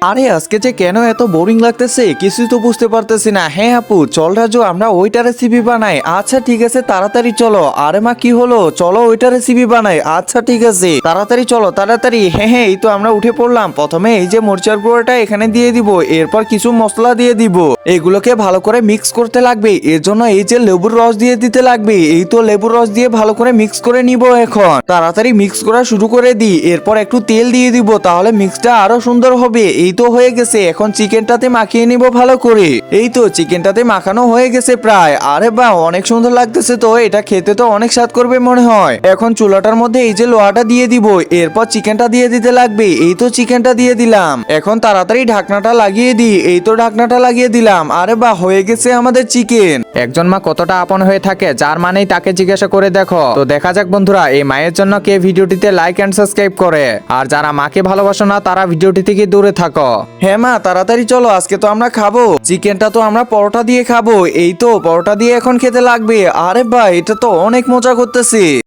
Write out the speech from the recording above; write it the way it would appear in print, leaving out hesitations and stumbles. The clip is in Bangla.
আরে আজকে যে কেন এত বোরিং লাগতেছে কিছুই তো বুঝতে পারতেছি না। হ্যাঁ আপু চল রাজু আমরা ওইটা রেসিপি বানাই। আচ্ছা ঠিক আছে তাড়াতাড়ি চলো। আরে মা কি হলো, চলো ওইটা রেসিপি বানাই। আচ্ছা ঠিক আছে তাড়াতাড়ি চলো তাড়াতাড়ি। হ্যাঁ হ্যাঁ এই তো আমরা উঠে পড়লাম। প্রথমে এই যে মরিচার গুঁড়োটা এখানে দিয়ে দিব, এরপর কিছু মশলা দিয়ে দিব, এগুলোকে ভালো করে মিক্স করতে লাগবে। এর জন্য এই যে লেবুর রস দিয়ে দিতে লাগবে। এই তো লেবুর রস দিয়ে ভালো করে মিক্স করে নিব। এখন তাড়াতাড়ি মিক্স করা শুরু করে দিই। এরপর একটু তেল দিয়ে দিব, তাহলে মিক্সটা আরো সুন্দর হবে। এই তো হয়ে গেছে, এখন চিকেনটাতে মাখিয়ে নিব ভালো করে। এই তো চিকেনটাতে মাখানো হয়ে গেছে প্রায়। আরে বাহ অনেক সুন্দর লাগতেছে তো, এটা খেতে তো অনেক স্বাদ করবে মনে হয়। এখন চুলাটার মধ্যে এই যে লোহাটা দিয়ে দিব, এরপর চিকেনটা দিয়ে দিতে লাগবে। এই তো চিকেনটা দিয়ে দিলাম। এখন তাড়াতাড়ি ঢাকনাটা লাগিয়ে দিই। এই তো ঢাকনাটা লাগিয়ে দিলাম। আরে বাহ হয়ে গেছে আমাদের চিকেন। একজন মা কতটা আপন হয়ে থাকে, যার মানেই তাকে জিজ্ঞাসা করে দেখো। তো দেখা যাক বন্ধুরা এই মায়ের জন্য কে ভিডিওটিতে লাইক এন্ড সাবস্ক্রাইব করে, আর যারা মাকে ভালোবাসো না তারা ভিডিওটি থেকে দূরে থাকো। হ্যাঁ মা তাড়াতাড়ি চলো, আজকে তো আমরা খাবো চিকেনটা, তো আমরা পরোটা দিয়ে খাবো। এই তো পরোটা দিয়ে এখন খেতে লাগবে। আরে বাহ এটা তো অনেক মজা করতেছি।